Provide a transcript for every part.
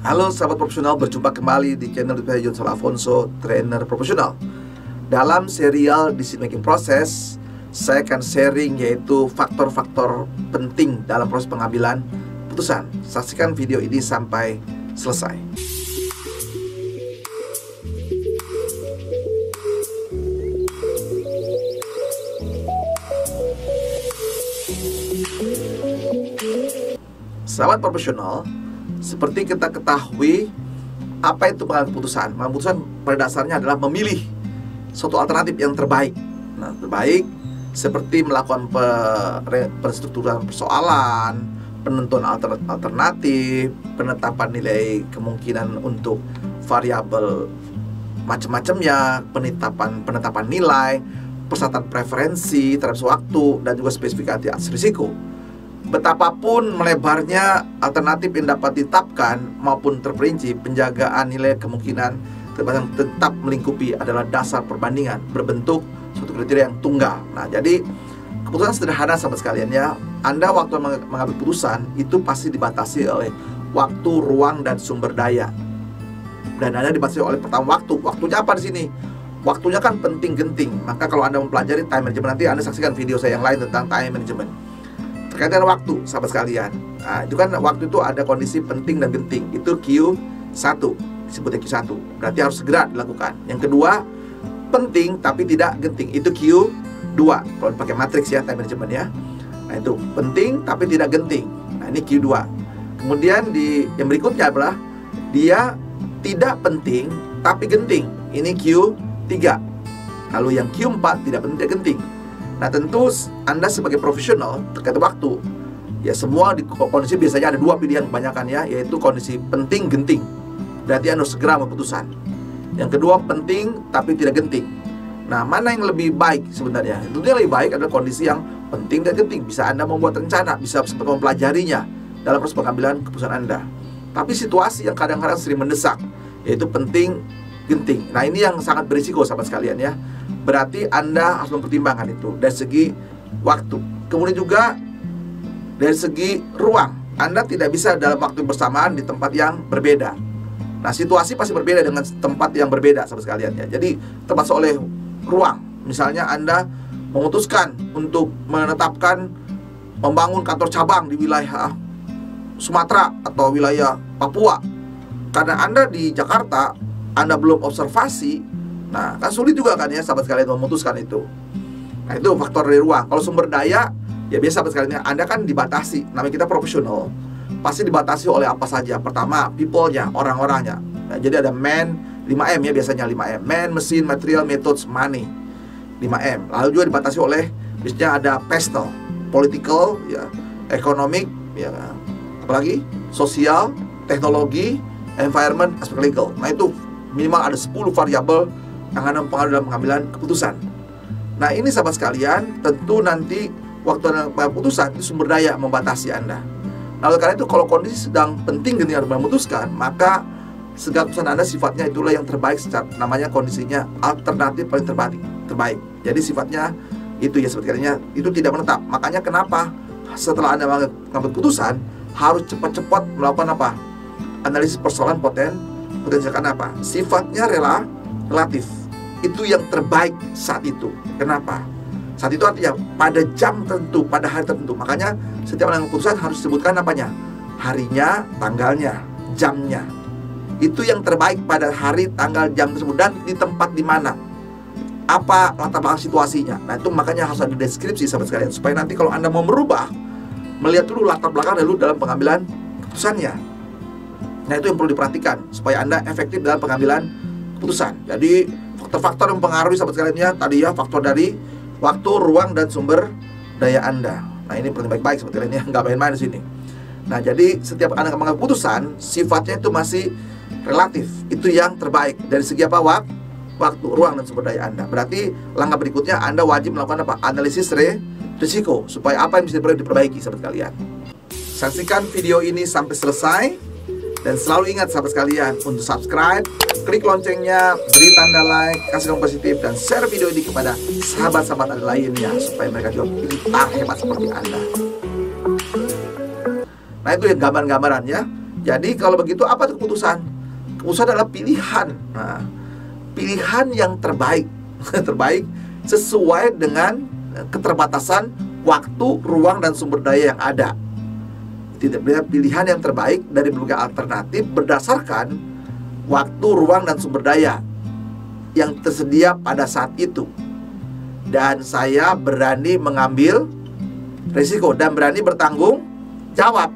Halo sahabat profesional, berjumpa kembali di channel saya John Alfonso, trainer profesional. Dalam serial Decision Making Process, saya akan sharing yaitu faktor-faktor penting dalam proses pengambilan putusan. Saksikan video ini sampai selesai. Sahabat profesional, seperti kita ketahui, apa itu pengambilan keputusan? Pengambilan keputusan pada dasarnya adalah memilih suatu alternatif yang terbaik. Nah, terbaik seperti melakukan penstrukturan persoalan, penentuan alternatif, penetapan nilai kemungkinan untuk variabel macam-macamnya, penetapan nilai, persatuan preferensi terhadap waktu, dan juga spesifikasi atas risiko. Betapapun melebarnya alternatif yang dapat ditetapkan maupun terperinci, penjagaan nilai kemungkinan tetap melingkupi adalah dasar perbandingan berbentuk suatu kriteria yang tunggal. Nah, jadi keputusan sederhana sahabat sekalian ya. Anda waktu mengambil keputusan itu pasti dibatasi oleh waktu, ruang, dan sumber daya. Dan Anda dibatasi oleh pertama waktu. Waktunya apa di sini? Waktunya kan penting-genting. Maka kalau Anda mempelajari time management, nanti Anda saksikan video saya yang lain tentang time management. Terkait dengan waktu, sahabat sekalian. Nah, itu kan waktu itu ada kondisi penting dan genting. Itu Q1, disebutnya Q1. Berarti harus segera dilakukan. Yang kedua, penting tapi tidak genting. Itu Q2. Kalau pakai matriks ya, time management ya. Nah, itu penting tapi tidak genting. Nah, ini Q2. Kemudian yang berikutnya adalah dia tidak penting tapi genting. Ini Q3. Lalu yang Q4 tidak penting, tidak genting. Nah, tentu Anda sebagai profesional terkait waktu, ya semua di kondisi biasanya ada dua pilihan kebanyakan ya, yaitu kondisi penting genting. Berarti Anda harus segera memutuskan. Yang kedua, penting tapi tidak genting. Nah, mana yang lebih baik sebenarnya? Tentunya lebih baik adalah kondisi yang penting dan genting. Bisa Anda membuat rencana, bisa sempat mempelajarinya dalam proses pengambilan keputusan Anda. Tapi situasi yang kadang-kadang sering mendesak, yaitu penting genting. Nah, ini yang sangat berisiko sahabat sekalian ya. Berarti Anda harus mempertimbangkan itu dari segi waktu. Kemudian juga dari segi ruang. Anda tidak bisa dalam waktu bersamaan di tempat yang berbeda. Nah, situasi pasti berbeda dengan tempat yang berbeda sahabat sekalian ya. Jadi termasuk oleh ruang. Misalnya Anda memutuskan untuk menetapkan membangun kantor cabang di wilayah Sumatera atau wilayah Papua. Karena Anda di Jakarta, Anda belum observasi. Nah, kan sulit juga kan ya sahabat sekalian memutuskan itu. Nah, itu faktor dari ruang. Kalau sumber daya, ya biasa sahabat sekalian, Anda kan dibatasi. Namanya kita profesional, pasti dibatasi oleh apa saja. Pertama, people-nya, orang-orangnya. Nah, jadi ada man, 5M ya biasanya 5M. Man, mesin, material, methods, money, 5M. Lalu juga dibatasi oleh, biasanya ada pestle, political, ya, economic, ya, apalagi sosial, teknologi, environment, aspek legal. Nah, itu minimal ada 10 variabel yang ada mempengaruhi dalam pengambilan keputusan. Nah, ini sahabat sekalian, tentu nanti waktu Anda mengambil keputusan itu sumber daya membatasi Anda. Nah, oleh karena itu kalau kondisi sedang penting genting harus memutuskan, maka segala keputusan Anda sifatnya itulah yang terbaik, secara namanya kondisinya alternatif paling terbaik. Jadi sifatnya itu ya sahabat sekalian, itu tidak menetap. Makanya kenapa setelah Anda mengambil keputusan harus cepat-cepat melakukan apa? Analisis persoalan potensial. Karena apa? Sifatnya relatif. Itu yang terbaik saat itu. Kenapa? Saat itu artinya pada jam tertentu, pada hari tertentu. Makanya setiap mengambil keputusan harus disebutkan apanya? Harinya, tanggalnya, jamnya. Itu yang terbaik pada hari, tanggal, jam tersebut. Dan di tempat di mana. Apa latar belakang situasinya. Nah, itu makanya harus ada deskripsi sahabat sekalian, supaya nanti kalau Anda mau merubah, melihat dulu latar belakang dulu dalam pengambilan keputusannya. Nah, itu yang perlu diperhatikan supaya Anda efektif dalam pengambilan keputusan. Jadi faktor-faktor yang mempengaruhi sahabat sekalian ya, tadi ya faktor dari waktu, ruang, dan sumber daya Anda. Nah, ini penting baik-baik sahabat sekalian ya, nggak main-main di sini. Nah, jadi setiap Anda mengambil keputusan, sifatnya itu masih relatif. Itu yang terbaik dari segi apa? Waktu, ruang, dan sumber daya Anda. Berarti langkah berikutnya Anda wajib melakukan apa? Analisis risiko supaya apa yang bisa diperbaiki sahabat sekalian. Saksikan video ini sampai selesai. Dan selalu ingat sahabat sekalian untuk subscribe, klik loncengnya, beri tanda like, kasih dong positif, dan share video ini kepada sahabat-sahabat Anda lainnya supaya mereka juga pintar hebat seperti Anda. Nah, itu yang gambar-gambaran ya. Jadi kalau begitu apa itu keputusan? Keputusan adalah pilihan. Nah, pilihan yang terbaik terbaik sesuai dengan keterbatasan waktu, ruang, dan sumber daya yang ada. Tidak pilihan yang terbaik dari berbagai alternatif berdasarkan waktu, ruang, dan sumber daya yang tersedia pada saat itu. Dan saya berani mengambil risiko dan berani bertanggung jawab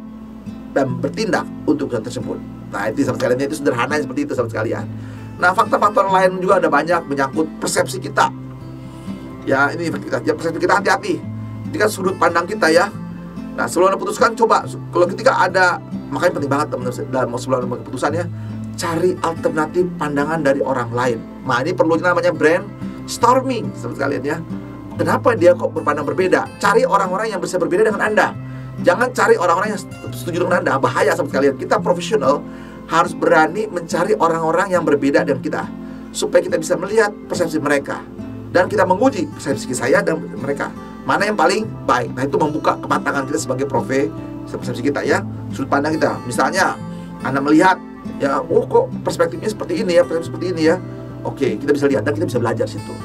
dan bertindak untuk hal tersebut. Nah, itu sahabat sekalian, itu sederhana seperti itu sahabat sekalian. Nah, faktor-faktor lain juga ada banyak menyangkut persepsi kita. Ya, ini persepsi kita, hati-hati. Ini kan sudut pandang kita ya. Nah, sebelum Anda putuskan, coba kalau ketika ada, makanya penting banget teman-teman dalam sebelum Anda keputusannya, cari alternatif pandangan dari orang lain. Nah, ini perlu namanya brainstorming sahabat sekalian ya. Kenapa dia kok berpandang berbeda? Cari orang-orang yang bisa berbeda dengan Anda. Jangan cari orang-orang yang setuju dengan Anda. Bahaya sahabat sekalian. Kita profesional harus berani mencari orang-orang yang berbeda dengan kita, supaya kita bisa melihat persepsi mereka dan kita menguji persepsi saya dan mereka, mana yang paling baik. Nah, itu membuka kematangan kita sebagai persepsi kita ya, sudut pandang kita. Misalnya Anda melihat ya, oh kok perspektifnya seperti ini ya, persepsi seperti ini ya. Oke, kita bisa lihat dan kita bisa belajar situ.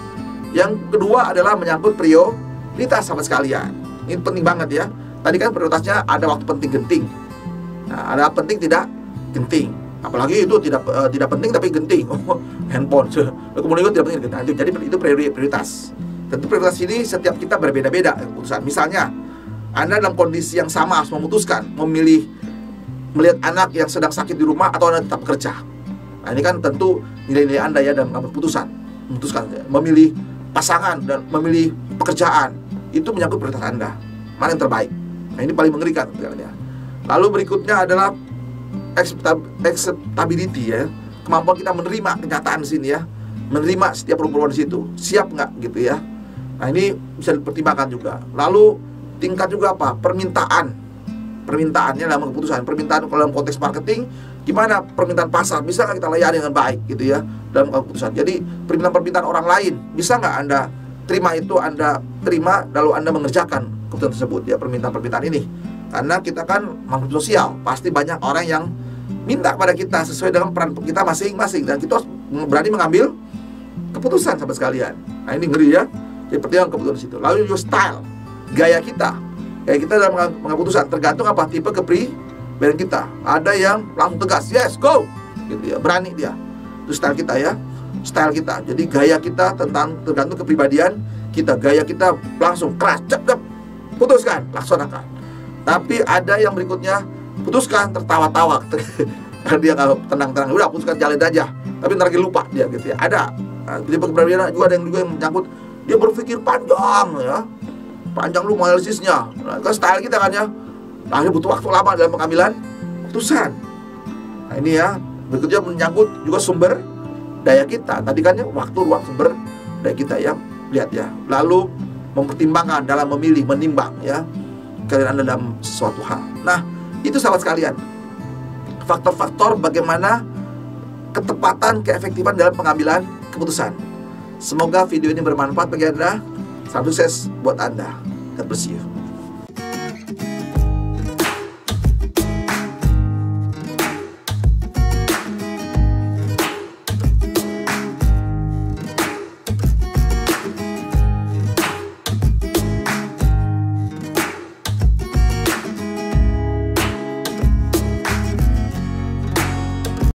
Yang kedua adalah menyangkut prioritas sahabat sekalian. Ini penting banget ya. Tadi kan prioritasnya ada waktu penting genting. Nah, ada penting tidak genting. Apalagi itu tidak penting tapi genting. Handphone. Kemudian itu tidak penting genting. Jadi itu prioritas. Tentu prioritas ini setiap kita berbeda-beda keputusan. Misalnya, Anda dalam kondisi yang sama harus memutuskan memilih melihat anak yang sedang sakit di rumah atau Anda tetap bekerja. Nah, ini kan tentu nilai-nilai Anda ya dalam keputusan. Memutuskan memilih pasangan dan memilih pekerjaan. Itu menyangkut prioritas Anda. Mana yang terbaik? Nah, ini paling mengerikan. Lalu berikutnya adalah acceptability ya, kemampuan kita menerima kenyataan di sini ya, menerima setiap perubahan di situ, siap nggak gitu ya. Nah, ini bisa dipertimbangkan juga. Lalu tingkat juga apa? Permintaannya dalam keputusan. Permintaan kalau dalam konteks marketing, gimana permintaan pasar, bisa nggak kita layani dengan baik gitu ya dalam keputusan. Jadi permintaan orang lain, bisa nggak Anda terima itu, Anda terima lalu Anda mengerjakan keputusan tersebut ya, permintaan ini. Karena kita kan makhluk sosial, pasti banyak orang yang minta kepada kita sesuai dengan peran kita masing-masing, dan kita harus berani mengambil keputusan sahabat sekalian. Nah, ini ngeri ya. Jadi pertimbangkan keputusan situ. Lalu juga style, gaya kita dalam mengambil keputusan tergantung apa tipe kepribadian kita. Ada yang langsung tegas, yes go gitu ya, berani dia. Itu style kita ya, style kita. Jadi gaya kita tergantung kepribadian kita. Gaya kita langsung keras, cep, putuskan, laksanakan. Tapi ada yang berikutnya, putuskan tertawa-tawa. Dia kalau tenang-tenang, udah putuskan jalan aja. Tapi ntar lagi lupa dia gitu ya. Ada. Tipe kepribadian juga ada yang menyangkut dia berpikir panjang ya. Panjang lu analisisnya. Nah, kan style kita kan ya. Akhirnya butuh waktu lama dalam pengambilan keputusan. Nah, ini ya. Berikutnya menyangkut juga sumber daya kita. Tadi kan ya, waktu, ruang, sumber daya kita ya. Lihat ya. Lalu mempertimbangkan dalam memilih, menimbang ya kalian Anda dalam sesuatu hal. Nah, itu sahabat sekalian, faktor-faktor bagaimana ketepatan, keefektifan dalam pengambilan keputusan. Semoga video ini bermanfaat bagi Anda. Salam sukses buat Anda. God bless you.